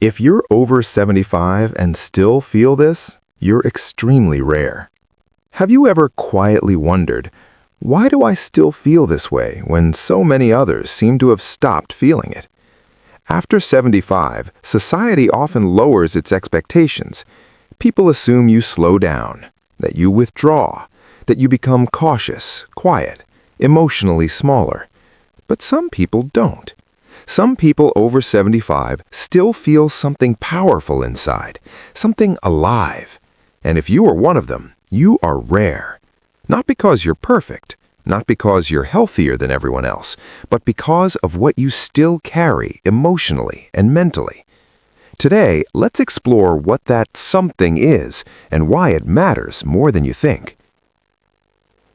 If you're over 75 and still feel this, you're extremely rare. Have you ever quietly wondered, why do I still feel this way when so many others seem to have stopped feeling it? After 75, society often lowers its expectations. People assume you slow down, that you withdraw, that you become cautious, quiet, emotionally smaller. But some people don't. Some people over 75 still feel something powerful inside, something alive. And if you are one of them, you are rare. Not because you're perfect, not because you're healthier than everyone else, but because of what you still carry emotionally and mentally. Today, let's explore what that something is and why it matters more than you think.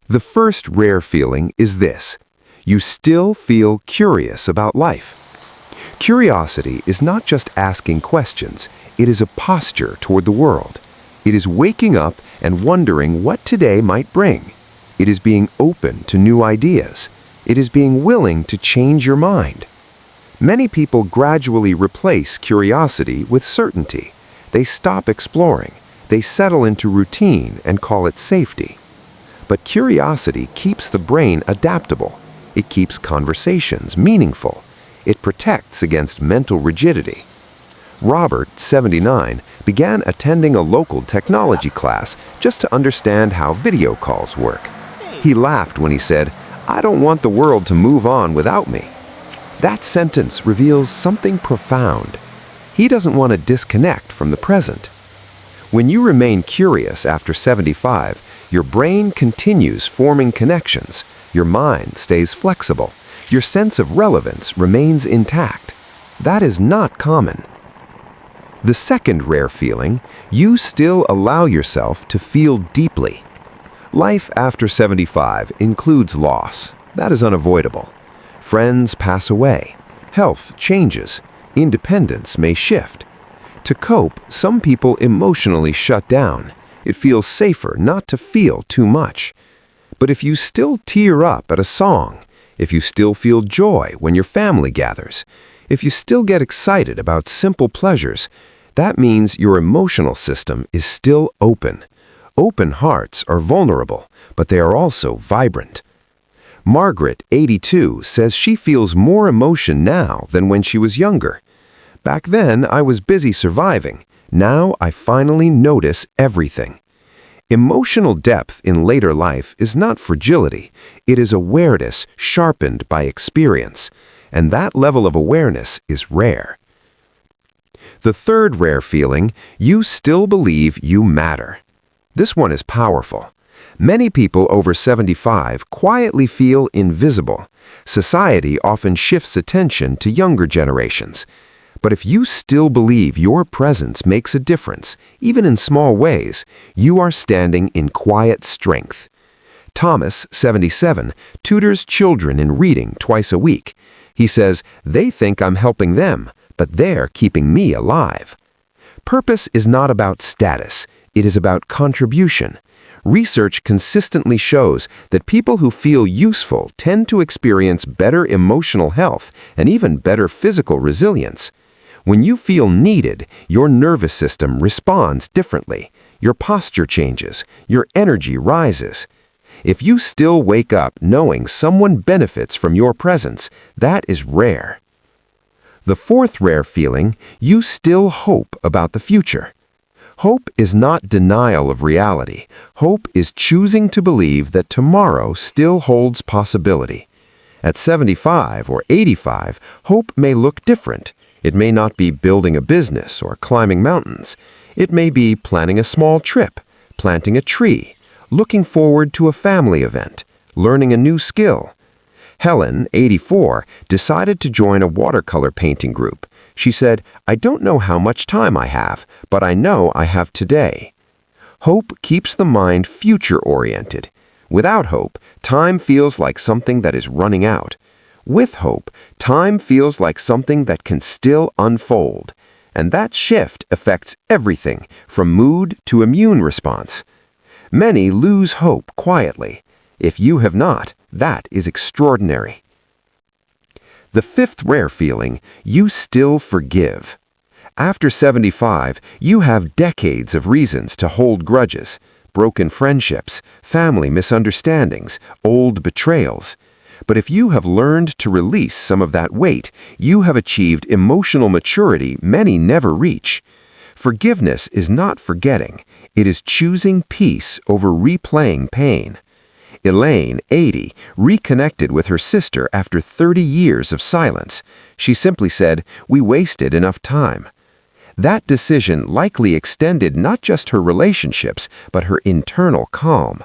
The first rare feeling is this: you still feel curious about life. Curiosity is not just asking questions, it is a posture toward the world. It is waking up and wondering what today might bring. It is being open to new ideas. It is being willing to change your mind. Many people gradually replace curiosity with certainty. They stop exploring. They settle into routine and call it safety. But curiosity keeps the brain adaptable. It keeps conversations meaningful. It protects against mental rigidity. Robert, 79, began attending a local technology class just to understand how video calls work. He laughed when he said, "I don't want the world to move on without me." That sentence reveals something profound. He doesn't want to disconnect from the present. When you remain curious after 75, your brain continues forming connections, your mind stays flexible, your sense of relevance remains intact. That is not common. The second rare feeling, you still allow yourself to feel deeply. Life after 75 includes loss. That is unavoidable. Friends pass away. Health changes. Independence may shift. To cope, some people emotionally shut down. It feels safer not to feel too much. But if you still tear up at a song, if you still feel joy when your family gathers, if you still get excited about simple pleasures, that means your emotional system is still open. Open hearts are vulnerable, but they are also vibrant. Margaret, 82, says she feels more emotion now than when she was younger. Back then, I was busy surviving. Now I finally notice everything. Emotional depth in later life is not fragility. It is awareness sharpened by experience. And that level of awareness is rare. The third rare feeling, you still believe you matter. This one is powerful. Many people over 75 quietly feel invisible. Society often shifts attention to younger generations. But if you still believe your presence makes a difference, even in small ways, you are standing in quiet strength. Thomas, 77, tutors children in reading twice a week. He says, "They think I'm helping them, but they're keeping me alive." Purpose is not about status. It is about contribution. Research consistently shows that people who feel useful tend to experience better emotional health and even better physical resilience. When you feel needed, your nervous system responds differently. Your posture changes. Your energy rises. If you still wake up knowing someone benefits from your presence, that is rare. The fourth rare feeling, you still hope about the future. Hope is not denial of reality. Hope is choosing to believe that tomorrow still holds possibility. At 75 or 85, hope may look different. It may not be building a business or climbing mountains. It may be planning a small trip, planting a tree, looking forward to a family event, learning a new skill. Helen, 84, decided to join a watercolor painting group. She said, "I don't know how much time I have, but I know I have today." Hope keeps the mind future-oriented. Without hope, time feels like something that is running out. With hope, time feels like something that can still unfold. And that shift affects everything from mood to immune response. Many lose hope quietly. If you have not, that is extraordinary. The fifth rare feeling, you still forgive. After 75, you have decades of reasons to hold grudges, broken friendships, family misunderstandings, old betrayals. But if you have learned to release some of that weight, you have achieved emotional maturity many never reach. Forgiveness is not forgetting. It is choosing peace over replaying pain. Elaine, 80, reconnected with her sister after 30 years of silence. She simply said, "We wasted enough time." That decision likely extended not just her relationships, but her internal calm.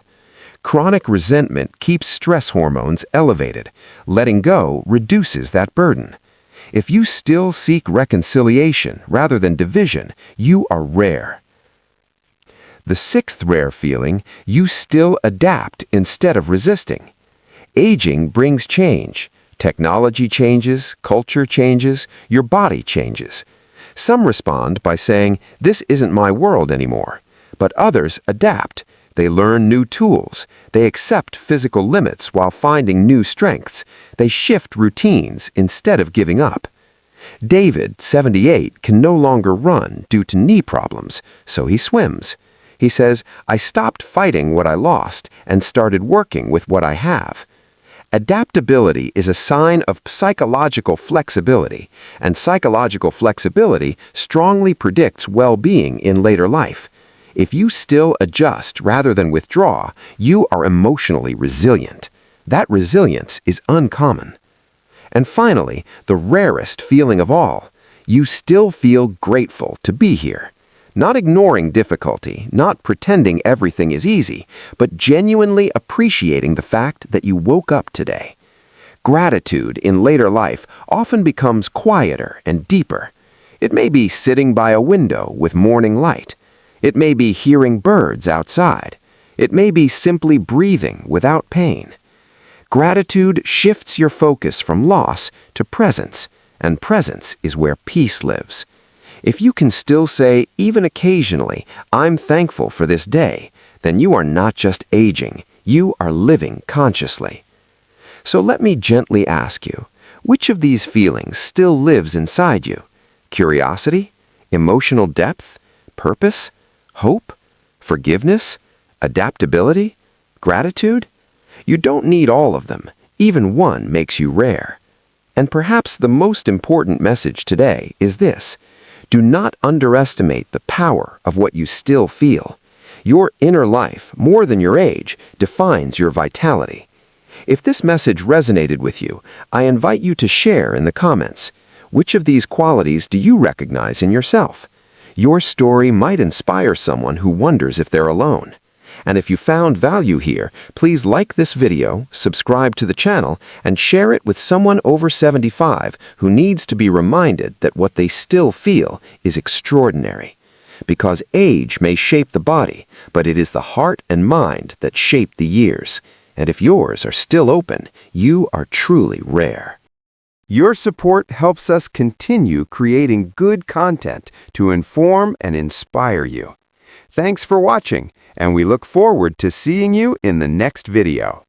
Chronic resentment keeps stress hormones elevated. Letting go reduces that burden. If you still seek reconciliation rather than division, you are rare. The sixth rare feeling, you still adapt instead of resisting. Aging brings change. Technology changes, culture changes, your body changes. Some respond by saying, "This isn't my world anymore." But others adapt. They learn new tools. They accept physical limits while finding new strengths. They shift routines instead of giving up. David, 78, can no longer run due to knee problems, so he swims. He says, "I stopped fighting what I lost and started working with what I have." Adaptability is a sign of psychological flexibility, and psychological flexibility strongly predicts well-being in later life. If you still adjust rather than withdraw, you are emotionally resilient. That resilience is uncommon. And finally, the rarest feeling of all, you still feel grateful to be here. Not ignoring difficulty, not pretending everything is easy, but genuinely appreciating the fact that you woke up today. Gratitude in later life often becomes quieter and deeper. It may be sitting by a window with morning light. It may be hearing birds outside. It may be simply breathing without pain. Gratitude shifts your focus from loss to presence, and presence is where peace lives. If you can still say, even occasionally, "I'm thankful for this day," then you are not just aging, you are living consciously. So let me gently ask you, which of these feelings still lives inside you? Curiosity? Emotional depth? Purpose? Hope? Forgiveness? Adaptability? Gratitude? You don't need all of them. Even one makes you rare. And perhaps the most important message today is this: do not underestimate the power of what you still feel. Your inner life, more than your age, defines your vitality. If this message resonated with you, I invite you to share in the comments. Which of these qualities do you recognize in yourself? Your story might inspire someone who wonders if they're alone. And if you found value here, please like this video, subscribe to the channel, and share it with someone over 75 who needs to be reminded that what they still feel is extraordinary. Because age may shape the body, but it is the heart and mind that shape the years. And if yours are still open, you are truly rare. Your support helps us continue creating good content to inform and inspire you. Thanks for watching, and we look forward to seeing you in the next video.